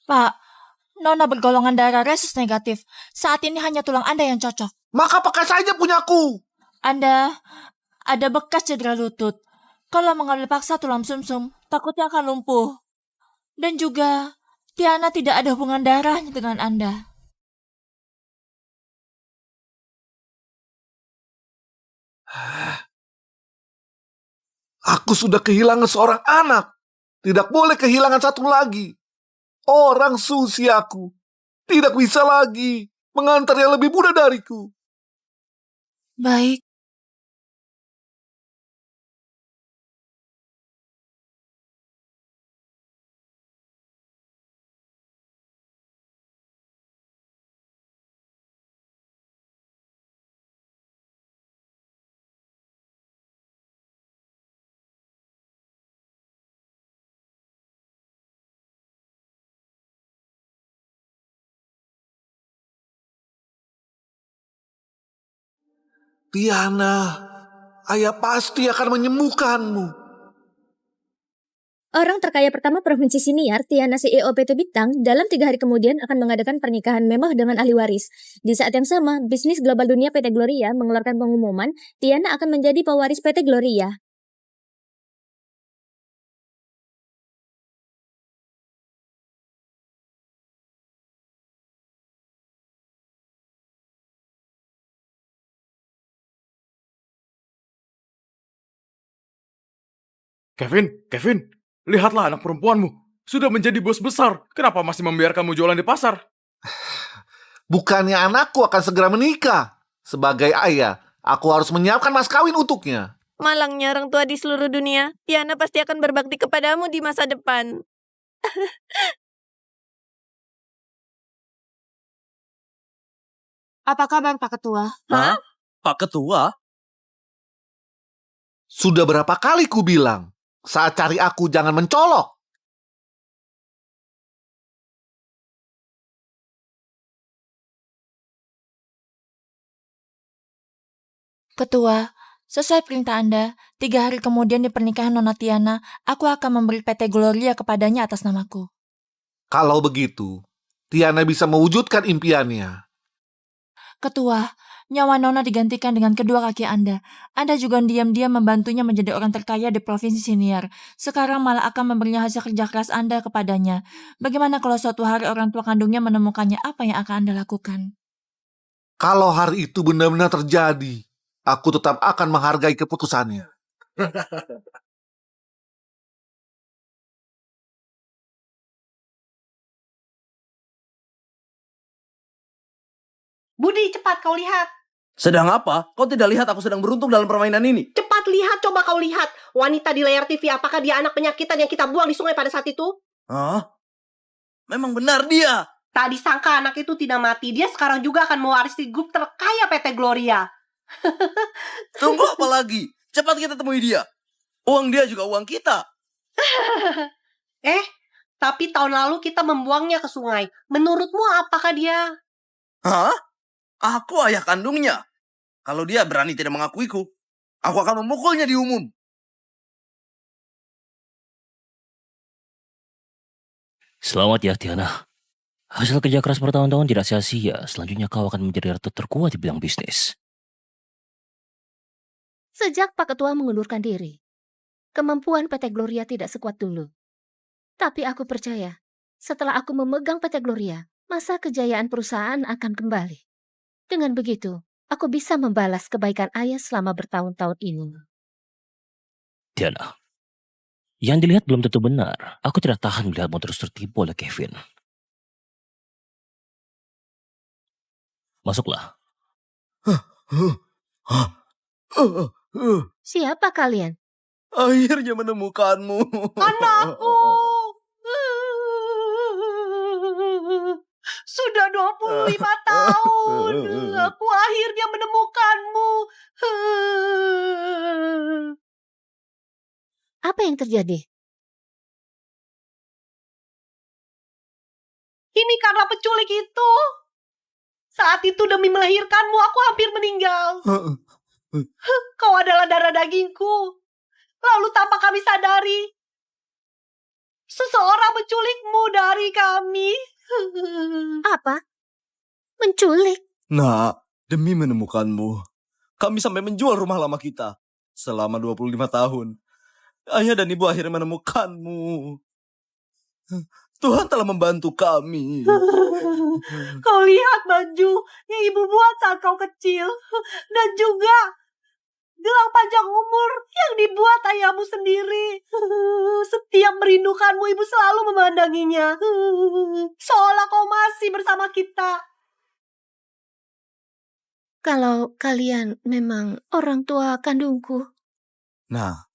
Pak, Nona bergolongan darah resus negatif. Saat ini hanya tulang Anda yang cocok. Maka pakai saja punyaku. Anda ada bekas cedera lutut. Kalau mengambil paksa tulang sumsum, takutnya akan lumpuh. Dan juga, Tiana tidak ada hubungan darahnya dengan Anda. Aku sudah kehilangan seorang anak. Tidak boleh kehilangan satu lagi. Orang seusiaku tidak bisa lagi mengantar yang lebih muda dariku. Baik. Tiana, ayah pasti akan menyembuhkanmu. Orang terkaya pertama Provinsi Siniar, Tiana CEO PT Bintang, dalam 3 hari kemudian akan mengadakan pernikahan mewah dengan ahli waris. Di saat yang sama, bisnis global dunia PT Gloria mengeluarkan pengumuman Tiana akan menjadi pewaris PT Gloria. Kevin, lihatlah anak perempuanmu. Sudah menjadi bos besar. Kenapa masih membiarkanmu jualan di pasar? Bukannya anakku akan segera menikah. Sebagai ayah, aku harus menyiapkan mas kawin untuknya. Malangnya orang tua di seluruh dunia. Tiana pasti akan berbakti kepadamu di masa depan. Apa kabar Pak Ketua? Hah? Pak Ketua? Sudah berapa kali ku bilang, saat cari aku jangan mencolok. Ketua, sesuai perintah Anda, 3 hari kemudian di pernikahan Nona Tiana, aku akan memberi PT Gloria kepadanya atas namaku. Kalau begitu, Tiana bisa mewujudkan impiannya. Ketua, nyawa Nona digantikan dengan kedua kaki Anda. Anda juga diam-diam membantunya menjadi orang terkaya di Provinsi Siniar. Sekarang malah akan memberinya hasil kerja keras Anda kepadanya. Bagaimana kalau suatu hari orang tua kandungnya menemukannya, apa yang akan Anda lakukan? Kalau hari itu benar-benar terjadi, aku tetap akan menghargai keputusannya. Budi, cepat kau lihat. Sedang apa? Kau tidak lihat aku sedang beruntung dalam permainan ini? Cepat lihat, coba kau lihat. Wanita di layar TV, apakah dia anak penyakitan yang kita buang di sungai pada saat itu? Hah? Memang benar dia. Tak disangka anak itu tidak mati. Dia sekarang juga akan mewarisi grup terkaya PT Gloria. Tunggu apa lagi? Cepat kita temui dia. Uang dia juga uang kita. Tapi tahun lalu kita membuangnya ke sungai. Menurutmu apakah dia... Hah? Aku ayah kandungnya. Kalau dia berani tidak mengakuiku, aku akan memukulnya di umum. Selamat ya Tiana. Hasil kerja keras bertahun-tahun tidak sia-sia. Selanjutnya kau akan menjadi ratu terkuat di bidang bisnis. Sejak Pak Ketua mengundurkan diri, kemampuan PT Gloria tidak sekuat dulu. Tapi aku percaya, setelah aku memegang PT Gloria, masa kejayaan perusahaan akan kembali. Dengan begitu, aku bisa membalas kebaikan ayah selama bertahun-tahun ini. Tiana, yang dilihat belum tentu benar. Aku tidak tahan melihatmu terus tertipu oleh Kevin. Masuklah. Siapa kalian? Akhirnya menemukanmu. Anakku! Sudah 25 tahun. Aku akhirnya menemukanmu. Apa yang terjadi? Ini karena penculik itu. Saat itu demi melahirkanmu, aku hampir meninggal. Kau adalah darah dagingku. Lalu tanpa kami sadari, seseorang menculikmu dari kami. menculik. Nak, demi menemukanmu, kami sampai menjual rumah lama kita selama 25 tahun. Ayah dan ibu akhirnya menemukanmu. Tuhan telah membantu kami. Kau lihat baju yang ibu buat saat kau kecil. Dan juga gelang panjang umur yang dibuat ayahmu sendiri. Setiap merindukanmu, ibu selalu memandanginya. Seolah kau masih bersama kita. Kalau kalian memang orang tua kandungku, Nah,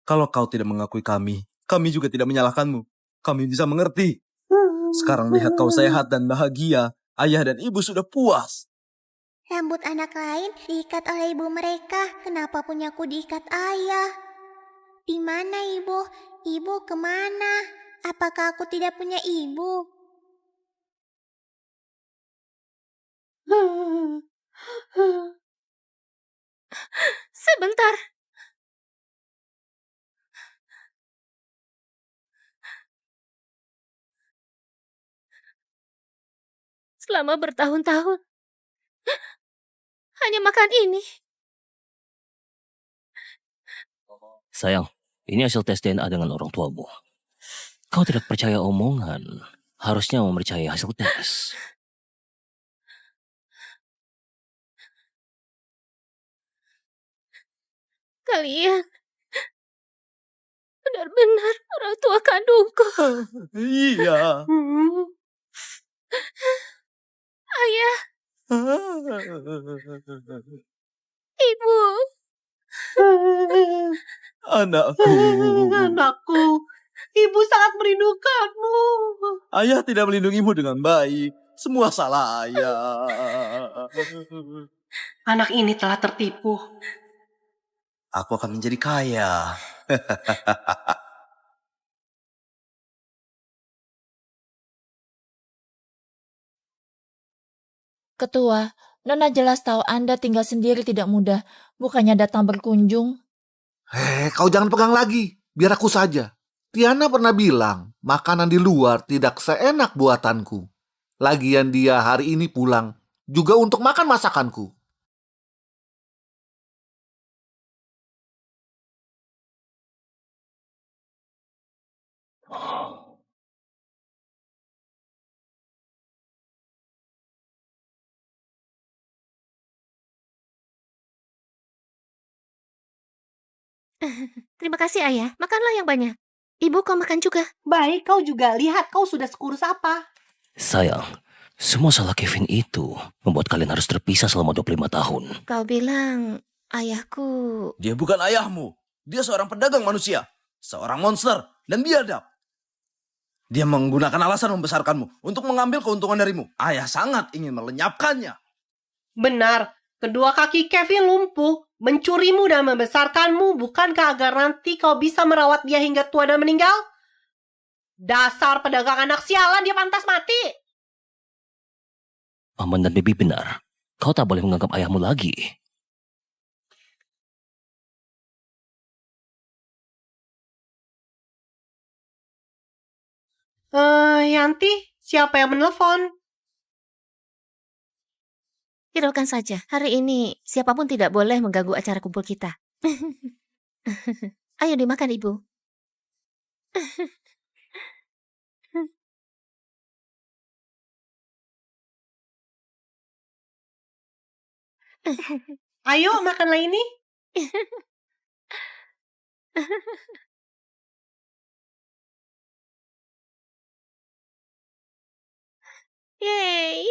kalau kau tidak mengakui kami juga tidak menyalahkanmu. Kami bisa mengerti. Sekarang lihat kau sehat dan bahagia. Ayah dan ibu sudah puas. Rambut anak lain diikat oleh ibu mereka. Kenapa punyaku diikat ayah? Di mana ibu? Ibu kemana? Apakah aku tidak punya ibu? sebentar. Selama bertahun-tahun, hanya makan ini. Sayang, ini hasil tes DNA dengan orang tuamu. Kau tidak percaya omongan, harusnya mempercayai hasil tes. Kalian benar-benar orang tua kandungku. Iya. Ayah, ibu. Anakku. Anakku, ibu sangat merindukanmu. Ayah tidak melindungimu dengan baik. Semua salah ayah. Anak ini telah tertipu. Aku akan menjadi kaya. Ketua, Nona jelas tahu Anda tinggal sendiri tidak mudah, bukannya datang berkunjung. Kau jangan pegang lagi. Biar aku saja. Tiana pernah bilang, makanan di luar tidak seenak buatanku. Lagian dia hari ini pulang, juga untuk makan masakanku. Terima kasih ayah, makanlah yang banyak. Ibu kau makan juga. Baik, kau juga lihat kau sudah sekurus apa. Sayang, semua salah Kevin itu membuat kalian harus terpisah selama 25 tahun. Kau bilang ayahku. Dia bukan ayahmu. Dia seorang pedagang manusia. Seorang monster dan biadab. Dia menggunakan alasan membesarkanmu untuk mengambil keuntungan darimu. Ayah sangat ingin melenyapkannya. Benar, kedua kaki Kevin lumpuh, mencurimu dan membesarkanmu. Bukankah agar nanti kau bisa merawat dia hingga tua dan meninggal? Dasar pedagang anak sialan, dia pantas mati. Paman dan Bibi benar. Kau tak boleh menganggap ayahmu lagi. Yanti, siapa yang menelpon? Hiraukan saja, hari ini siapapun tidak boleh mengganggu acara kumpul kita. Ayo dimakan ibu. Ayo, makanlah ini. Yeay.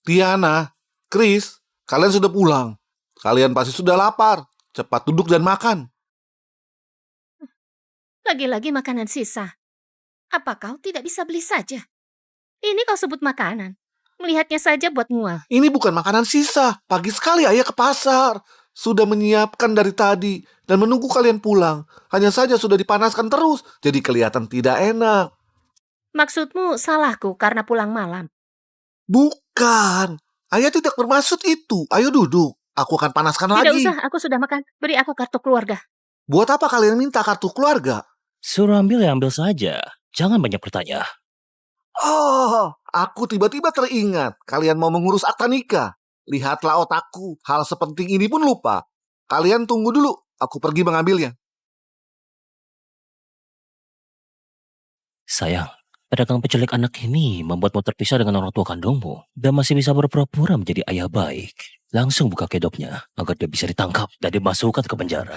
Tiana, Chris, kalian sudah pulang. Kalian pasti sudah lapar. Cepat duduk dan makan. Lagi-lagi makanan sisa. Apa kau tidak bisa beli saja? Ini kau sebut makanan. Melihatnya saja buat mual. Ini bukan makanan sisa. Pagi sekali ayah ke pasar. sudah menyiapkan dari tadi dan menunggu kalian pulang. Hanya saja sudah dipanaskan terus, jadi kelihatan tidak enak. Maksudmu salahku karena pulang malam. Bukan, ayah tidak bermaksud itu. Ayo duduk, aku akan panaskan Tidak lagi. usah, aku sudah makan. Beri aku kartu keluarga. Buat apa kalian minta kartu keluarga? Suruh ambil ya ambil saja. Jangan banyak bertanya. Oh, aku tiba-tiba teringat. Kalian mau mengurus akta nikah. Lihatlah otakku, hal sepenting ini pun lupa. Kalian tunggu dulu, aku pergi mengambilnya. Sayang, pedagang penculik anak ini membuatmu terpisah dengan orang tua kandungmu dan masih bisa berpura-pura menjadi ayah baik. Langsung buka kedoknya agar dia bisa ditangkap dan dimasukkan ke penjara.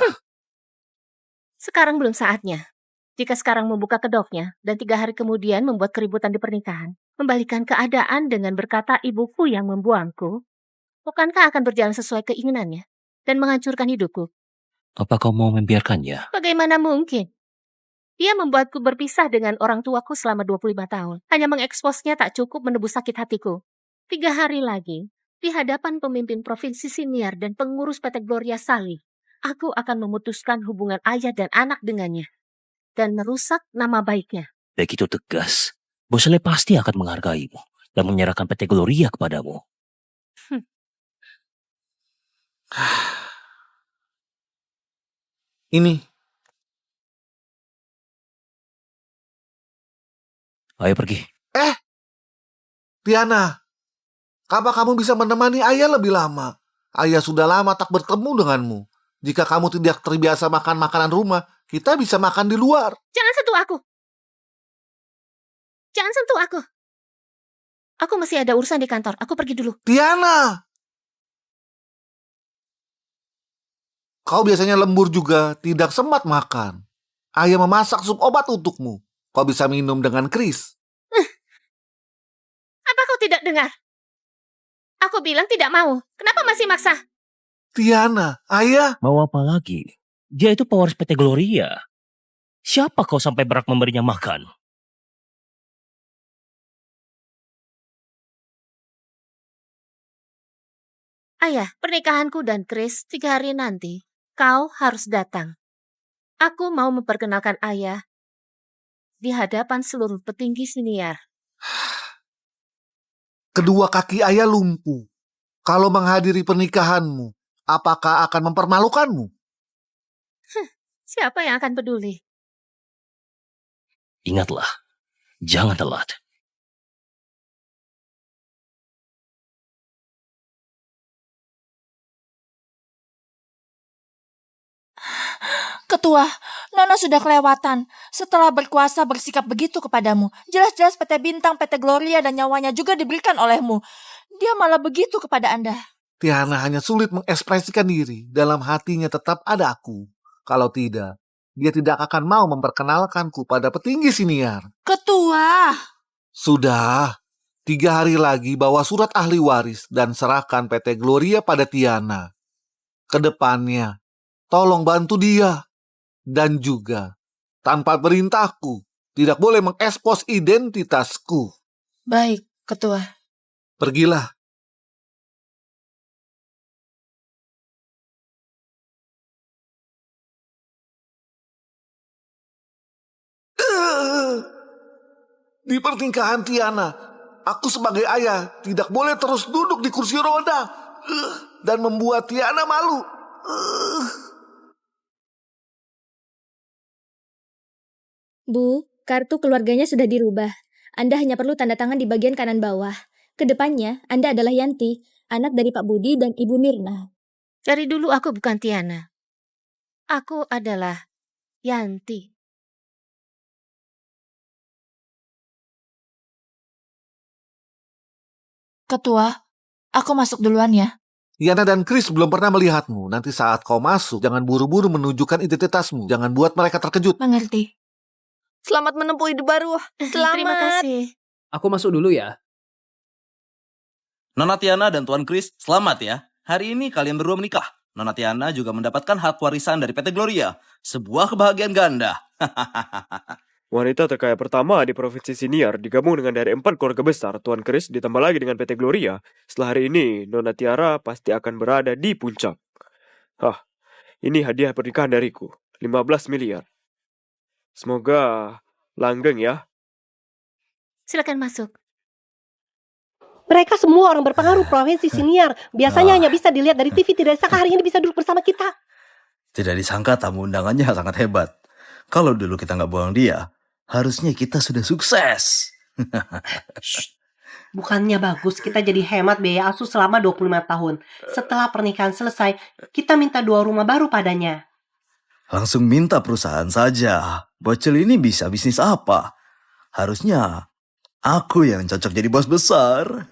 Sekarang belum saatnya. Jika sekarang membuka kedoknya dan 3 hari kemudian membuat keributan di pernikahan, membalikan keadaan dengan berkata ibuku yang membuangku, bukankah akan berjalan sesuai keinginannya dan menghancurkan hidupku? Apa kau mau membiarkannya? Bagaimana mungkin? Dia membuatku berpisah dengan orang tuaku selama 25 tahun. Hanya mengeksposnya tak cukup menebus sakit hatiku. 3 hari lagi, di hadapan pemimpin provinsi siniar dan pengurus PT Gloria Sali, aku akan memutuskan hubungan ayah dan anak dengannya dan merusak nama baiknya. Begitu tegas, Bos Le pasti akan menghargaimu dan menyerahkan PT Gloria kepadamu. Ini, Ayo pergi. Tiana, apa kamu bisa menemani ayah lebih lama? Ayah sudah lama tak bertemu denganmu. Jika kamu tidak terbiasa makan makanan rumah, kita bisa makan di luar. Jangan sentuh aku. Jangan sentuh aku. Aku masih ada urusan di kantor. Aku pergi dulu. Tiana! Kau biasanya lembur juga, tidak sempat makan. Ayah memasak sup obat untukmu. Kau bisa minum dengan Chris. Apa kau tidak dengar? Aku bilang tidak mau. Kenapa masih maksa? Tiana, ayah. Mau apa lagi? Dia itu pewaris PT Gloria. Siapa kau sampai berhak memberinya makan? Ayah, pernikahanku dan Chris 3 hari nanti. Kau harus datang. Aku mau memperkenalkan ayah di hadapan seluruh petinggi siniar. Kedua kaki ayah lumpuh. Kalau menghadiri pernikahanmu, apakah akan mempermalukanmu? Siapa yang akan peduli? Ingatlah, jangan telat. Ketua, Nona sudah kelewatan. Setelah berkuasa bersikap begitu kepadamu. Jelas-jelas PT Bintang, PT Gloria dan nyawanya juga diberikan olehmu. Dia malah begitu kepada Anda. Tiana hanya sulit mengekspresikan diri. Dalam hatinya tetap ada aku. Kalau tidak, dia tidak akan mau memperkenalkanku pada petinggi siniar. Ketua! Sudah, 3 hari lagi bawa surat ahli waris dan serahkan PT Gloria pada Tiana. Kedepannya, tolong bantu dia. Dan juga, tanpa perintahku, tidak boleh mengekspos identitasku. Baik, Ketua. Pergilah. Di pernikahan Tiana, aku sebagai ayah tidak boleh terus duduk di kursi roda dan membuat Tiana malu. Bu, kartu keluarganya sudah dirubah. Anda hanya perlu tanda tangan di bagian kanan bawah. Kedepannya, Anda adalah Yanti, anak dari Pak Budi dan Ibu Mirna. Dari dulu aku bukan Tiana. Aku adalah Yanti. Ketua, aku masuk duluan ya. Yana dan Chris belum pernah melihatmu. Nanti saat kau masuk, jangan buru-buru menunjukkan identitasmu. Jangan buat mereka terkejut. Mengerti. Selamat menempuh hidup baru. Selamat. Terima kasih. Aku masuk dulu ya. Nona Tiana dan Tuan Chris, selamat ya. Hari ini kalian berdua menikah. Nona Tiana juga mendapatkan hak warisan dari PT Gloria. Sebuah kebahagiaan ganda. Wanita terkaya pertama di Provinsi Siniar digabung dengan dari 4 keluarga besar. Tuan Chris ditambah lagi dengan PT Gloria. Setelah hari ini, Nona Tiara pasti akan berada di puncak. Ini hadiah pernikahan dariku. 15 miliar. Semoga langgeng ya. Silakan masuk. Mereka semua orang berpengaruh provinsi siniar. Biasanya hanya bisa dilihat dari TV, tidak disangka hari ini bisa duduk bersama kita. Tidak disangka tamu undangannya sangat hebat. Kalau dulu kita nggak buang dia, harusnya kita sudah sukses. Bukannya bagus kita jadi hemat biaya asuh selama 25 tahun. Setelah pernikahan selesai, kita minta 2 rumah baru padanya. Langsung minta perusahaan saja. Bocil ini bisa bisnis apa? Harusnya aku yang cocok jadi bos besar.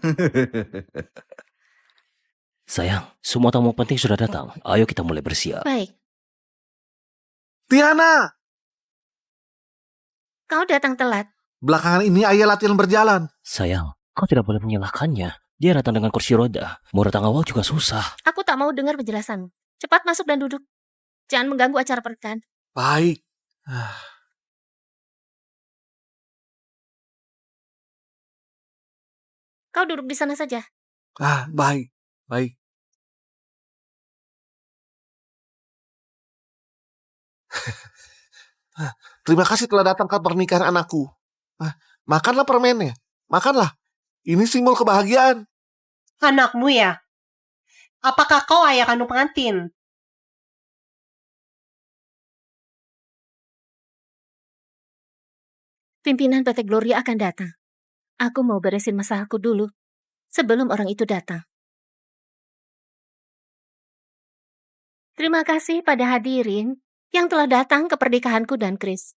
Sayang, semua tamu penting sudah datang. Ayo kita mulai bersiap. Baik, Tiana, kau datang telat. belakangan ini ayah latihan berjalan. Sayang, kau tidak boleh menyalahkannya. Dia datang dengan kursi roda. Mau datang awal juga susah. Aku tak mau dengar penjelasanmu. Cepat masuk dan duduk. Jangan mengganggu acara pernikahan. Baik. Kau duduk di sana saja. Baik. Baik. Terima kasih telah datang ke pernikahan anakku. Makanlah permennya. Makanlah. Ini simbol kebahagiaan. Anakmu ya? Apakah kau ayah kandung pengantin? Pimpinan PT Gloria akan datang. Aku mau beresin masalahku dulu sebelum orang itu datang. Terima kasih pada hadirin yang telah datang ke pernikahanku dan Chris.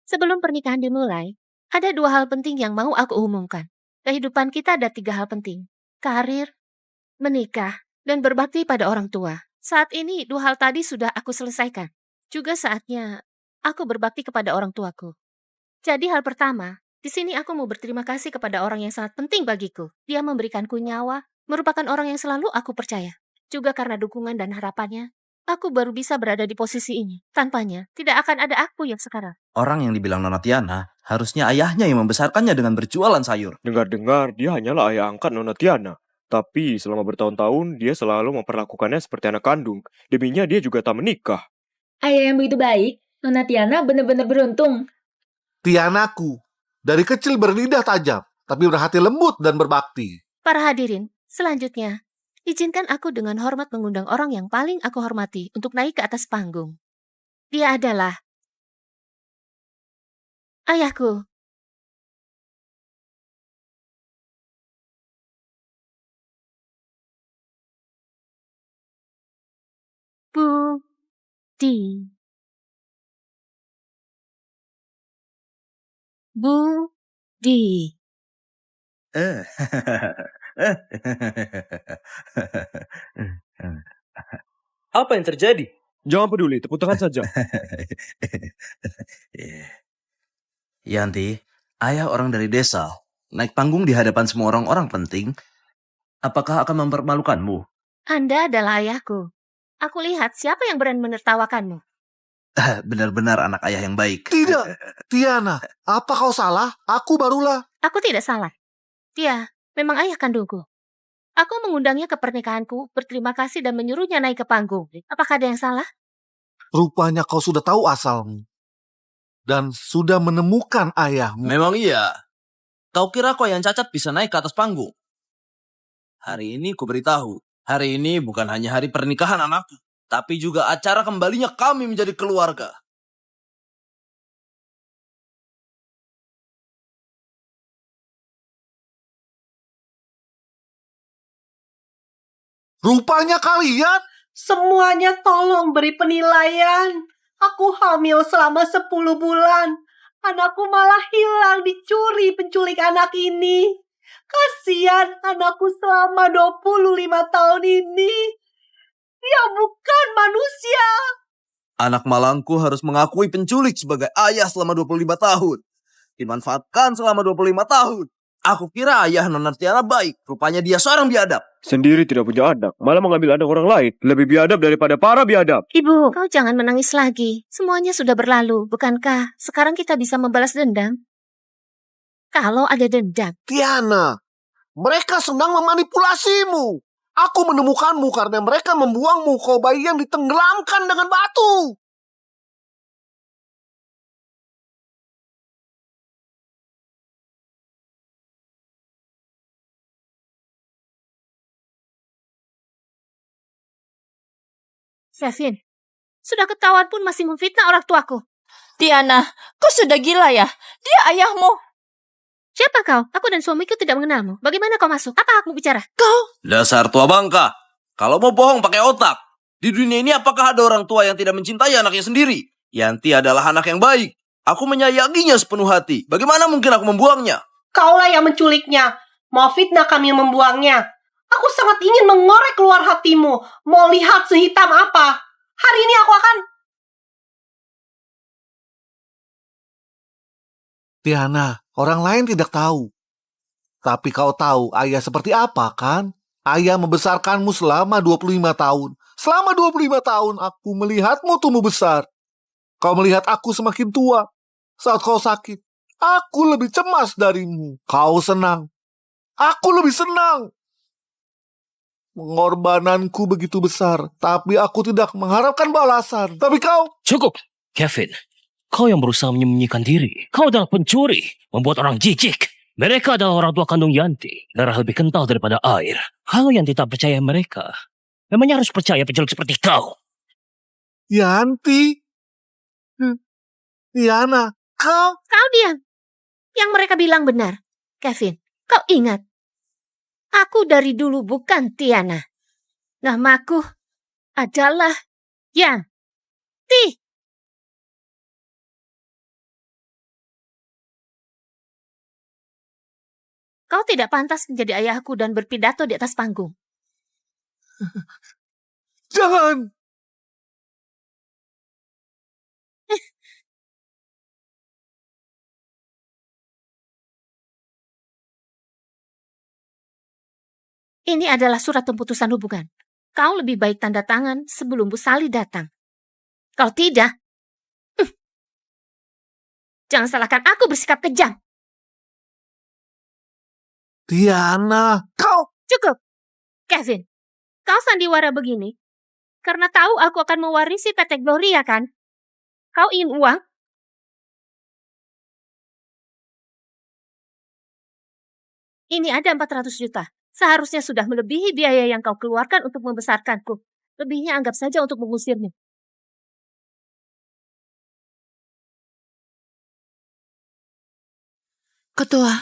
Sebelum pernikahan dimulai, ada 2 hal penting yang mau aku umumkan. Kehidupan kita ada 3 hal penting. Karir, menikah, dan berbakti pada orang tua. Saat ini 2 hal tadi sudah aku selesaikan. Juga saatnya aku berbakti kepada orang tuaku. Jadi hal pertama, di sini aku mau berterima kasih kepada orang yang sangat penting bagiku. Dia memberikanku nyawa, merupakan orang yang selalu aku percaya. Juga karena dukungan dan harapannya, aku baru bisa berada di posisi ini. Tanpanya, tidak akan ada aku yang sekarang. Orang yang dibilang Nona Tiana, harusnya ayahnya yang membesarkannya dengan berjualan sayur. Dengar-dengar dia hanyalah ayah angkat Nona Tiana. Tapi selama bertahun-tahun dia selalu memperlakukannya seperti anak kandung. Deminya dia juga tak menikah. Ayah yang begitu baik, Nona Tiana benar-benar beruntung. Tianaku. Dari kecil berlidah tajam, tapi berhati lembut dan berbakti. Para hadirin, selanjutnya, izinkan aku dengan hormat mengundang orang yang paling aku hormati untuk naik ke atas panggung. Dia adalah ayahku. Budi. Budi. Apa yang terjadi? Jangan peduli, tepuk tangan saja. Yanti, ayah orang dari desa, naik panggung di hadapan semua orang-orang penting. Apakah akan mempermalukanmu? Anda adalah ayahku. Aku lihat siapa yang berani menertawakanmu. Benar-benar anak ayah yang baik. Tidak, Tiana. Apa kau salah? Aku barulah. Aku tidak salah. Dia memang ayah kandungku. Aku mengundangnya ke pernikahanku, berterima kasih dan menyuruhnya naik ke panggung. Apakah ada yang salah? Rupanya kau sudah tahu asalmu. Dan sudah menemukan ayahmu. Memang iya. Kau kira kau yang cacat bisa naik ke atas panggung? Hari ini ku beritahu, hari ini bukan hanya hari pernikahan anakku, tapi juga acara kembalinya kami menjadi keluarga. Rupanya kalian. Semuanya tolong beri penilaian. Aku hamil selama 10 bulan. Anakku malah hilang, dicuri penculik anak ini. Kasihan anakku selama 25 tahun ini. Dia bukan manusia. Anak malangku harus mengakui penculik sebagai ayah selama 25 tahun. Dimanfaatkan selama 25 tahun. Aku kira ayah Nona Tiana baik. Rupanya dia seorang biadab. Sendiri tidak punya anak, malah mengambil anak orang lain. Lebih biadab daripada para biadab. Ibu, kau jangan menangis lagi. Semuanya sudah berlalu, bukankah? Sekarang kita bisa membalas dendam. Kalau ada dendam. Tiana, mereka sedang memanipulasimu. Aku menemukanmu karena mereka membuangmu, kau bayi yang ditenggelamkan dengan batu. Kevin, sudah ketahuan pun masih memfitnah orang tuaku. Tiana, kau sudah gila ya? Dia ayahmu. Siapa kau? Aku dan suamiku tidak mengenalmu. Bagaimana kau masuk? Apa hakmu bicara? Dasar tua bangka. Kalau mau bohong pakai otak. Di dunia ini apakah ada orang tua yang tidak mencintai anaknya sendiri? Yanti adalah anak yang baik. Aku menyayanginya sepenuh hati. Bagaimana mungkin aku membuangnya? Kaulah yang menculiknya. Mau fitnah kami yang membuangnya. Aku sangat ingin mengorek keluar hatimu. Mau lihat sehitam apa. Hari ini aku akan... Tiana, orang lain tidak tahu. Tapi kau tahu ayah seperti apa, kan? Ayah membesarkanmu selama 25 tahun. Selama 25 tahun aku melihatmu tumbuh besar. Kau melihat aku semakin tua. Saat kau sakit, aku lebih cemas darimu. Kau senang. Aku lebih senang. Pengorbananku begitu besar, tapi aku tidak mengharapkan balasan. Tapi kau... Cukup, Kevin. Kau yang berusaha menyembunyikan diri. Kau adalah pencuri, membuat orang jijik. Mereka adalah orang tua kandung Yanti. Darah lebih kental daripada air. Kalau Yanti tak percaya mereka, memangnya harus percaya penculik seperti kau? Yanti? Tiana, kau... Kau diam. Yang mereka bilang benar. Kevin, kau ingat. Aku dari dulu bukan Tiana. Namaku adalah Yanti. Kau tidak pantas menjadi ayahku dan berpidato di atas panggung. Jangan! Ini adalah surat pemutusan hubungan. Kau lebih baik tanda tangan sebelum Bu Sali datang. Kalau tidak, jangan salahkan aku bersikap kejam. Tiana, kau... Cukup, Kevin. Kau sandiwara begini karena tahu aku akan mewarisi PT Gloria, kan? Kau ingin uang? Ini ada 400 juta. Seharusnya sudah melebihi biaya yang kau keluarkan untuk membesarkanku. Lebihnya anggap saja untuk mengusirnya. Ketua,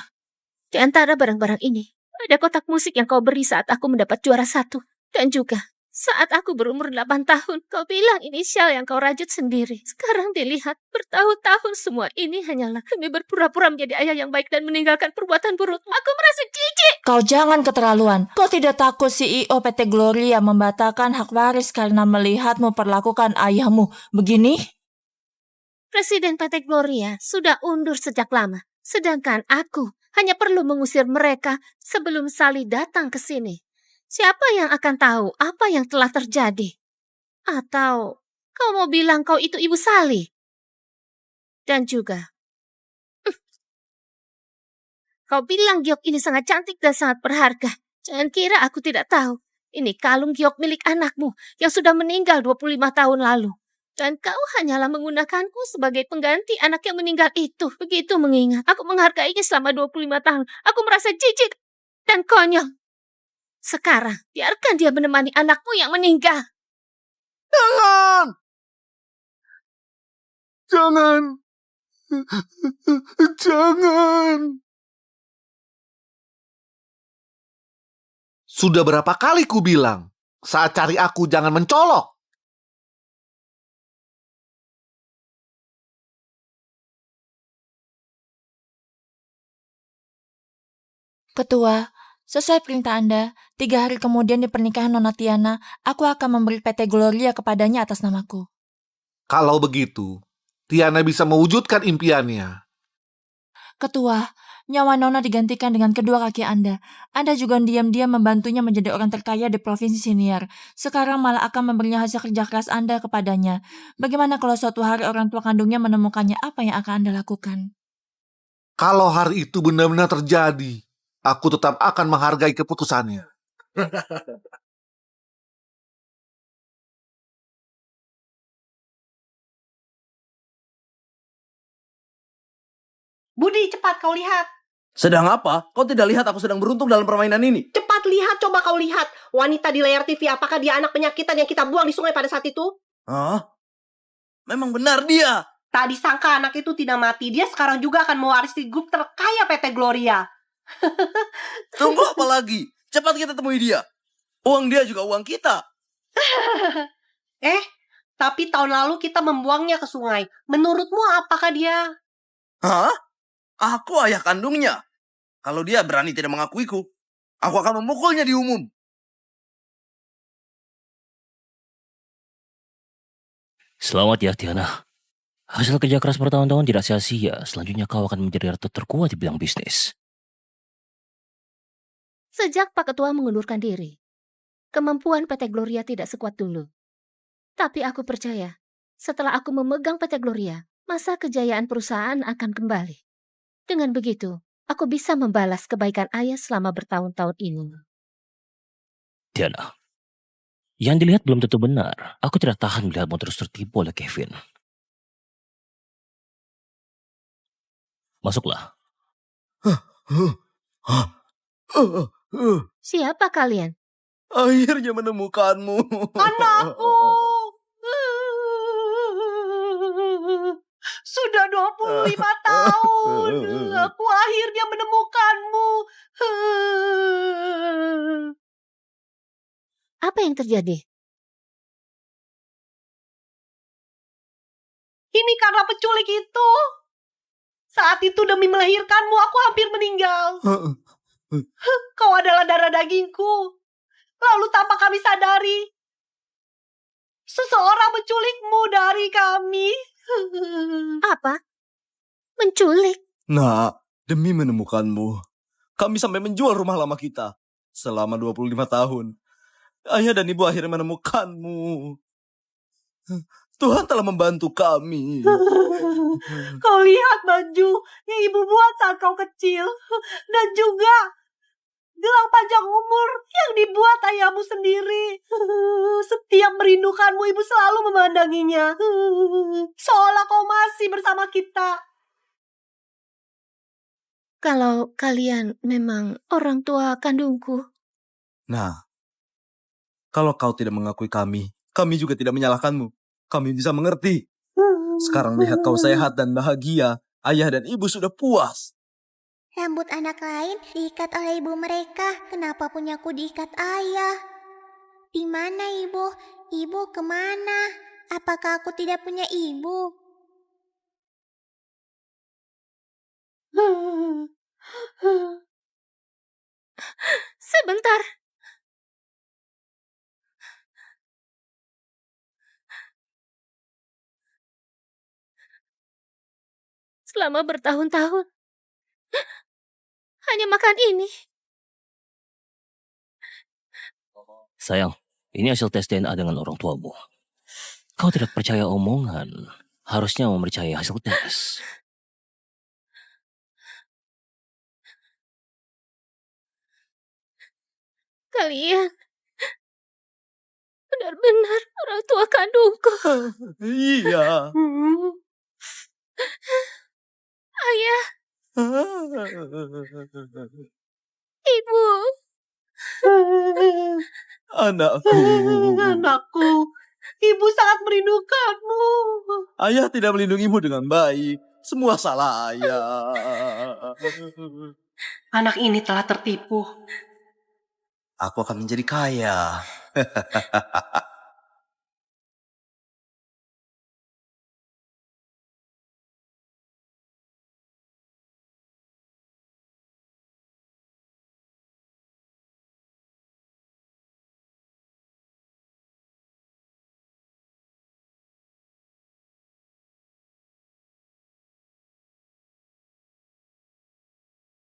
Di antara barang-barang ini, ada kotak musik yang kau beri saat aku mendapat juara 1. Dan juga, saat aku berumur 8 tahun, kau bilang inisial yang kau rajut sendiri. Sekarang dilihat, bertahun-tahun semua ini hanyalah demi berpura-pura menjadi ayah yang baik dan meninggalkan perbuatan buruk. Aku merasa jijik. kau jangan keterlaluan. Kau tidak takut CEO PT Gloria membatalkan hak waris karena melihatmu perlakukan ayahmu begini? Presiden PT Gloria sudah undur sejak lama. Sedangkan aku hanya perlu mengusir mereka sebelum Sali datang ke sini. Siapa yang akan tahu apa yang telah terjadi? Atau kau mau bilang kau itu Ibu Sali? Dan juga, kau bilang giok ini sangat cantik dan sangat berharga. Jangan kira aku tidak tahu. Ini kalung giok milik anakmu yang sudah meninggal 25 tahun lalu. Dan kau hanyalah menggunakanku sebagai pengganti anak yang meninggal itu. Begitu mengingat, aku menghargainya selama 25 tahun. Aku merasa jijik dan konyol. Sekarang, biarkan dia menemani anakmu yang meninggal. Jangan! Jangan! Jangan! Sudah berapa kali ku bilang, saat cari aku jangan mencolok. Ketua, sesuai perintah Anda, 3 hari kemudian di pernikahan Nona Tiana, aku akan memberi PT Gloria kepadanya atas namaku. Kalau begitu, Tiana bisa mewujudkan impiannya. Ketua, nyawa Nona digantikan dengan kedua kaki Anda. Anda juga diam-diam membantunya menjadi orang terkaya di Provinsi Siniar. Sekarang malah akan memberinya hasil kerja keras Anda kepadanya. Bagaimana kalau suatu hari orang tua kandungnya menemukannya, apa yang akan Anda lakukan? Kalau hari itu benar-benar terjadi, aku tetap akan menghargai keputusannya. Budi, cepat kau lihat. Sedang apa? Kau tidak lihat aku sedang beruntung dalam permainan ini? Cepat lihat, coba kau lihat. Wanita di layar TV, apakah dia anak penyakitan yang kita buang di sungai pada saat itu? Hah? Memang benar dia. Tadi sangka anak itu tidak mati. Dia sekarang juga akan mewarisi grup terkaya PT Gloria. Tunggu apa lagi? Cepat kita temui dia. Uang dia juga uang kita. Tapi tahun lalu kita membuangnya ke sungai. Menurutmu apakah dia... Hah? Aku ayah kandungnya. Kalau dia berani tidak mengakuiku, aku akan memukulnya di umum. Selamat ya, Tiana. Hasil kerja keras bertahun-tahun tidak sia-sia. Selanjutnya kau akan menjadi ratu terkuat di bidang bisnis. Sejak Pak Ketua mengundurkan diri, kemampuan PT Gloria tidak sekuat dulu. Tapi aku percaya, setelah aku memegang PT Gloria, masa kejayaan perusahaan akan kembali. Dengan begitu, aku bisa membalas kebaikan ayah selama bertahun-tahun ini. Tiana, yang dilihat belum tentu benar. Aku tidak tahan melihatmu terus tertipu oleh Kevin. Masuklah. Siapa kalian? Akhirnya menemukanmu. Anakku! Sudah 25 tahun. Aku akhirnya menemukanmu. Apa yang terjadi? Ini karena penculik itu. Saat itu demi melahirkanmu, aku hampir meninggal. Kau adalah darah dagingku. Lalu tanpa kami sadari, seseorang menculikmu dari kami. Apa? Menculik? Nah, demi menemukanmu, kami sampai menjual rumah lama kita. Selama 25 tahun, ayah dan ibu akhirnya menemukanmu. Tuhan telah membantu kami. Kau lihat baju yang ibu buat saat kau kecil. Dan juga gelang panjang umur yang dibuat ayahmu sendiri. Setiap merindukanmu, ibu selalu memandanginya. Seolah kau masih bersama kita. Kalau kalian memang orang tua kandungku. Nah, kalau kau tidak mengakui kami juga tidak menyalahkanmu. Kami bisa mengerti. Sekarang lihat kau sehat dan bahagia. Ayah dan ibu sudah puas. Rambut anak lain diikat oleh ibu mereka. Kenapa punyaku diikat ayah? Di mana ibu? Ibu kemana? Apakah aku tidak punya ibu? Sebentar. Selama bertahun-tahun, hanya makan ini. Sayang, ini hasil tes DNA dengan orang tuamu. Kau tidak percaya omongan, harusnya mempercayai hasil tes. Kalian benar-benar orang tua kandungku. Iya. Ayah, ibu. Anakku. Anakku, ibu sangat merindukanmu. Ayah tidak melindungimu dengan baik. Semua salah ayah. Anak ini telah tertipu. Aku akan menjadi kaya.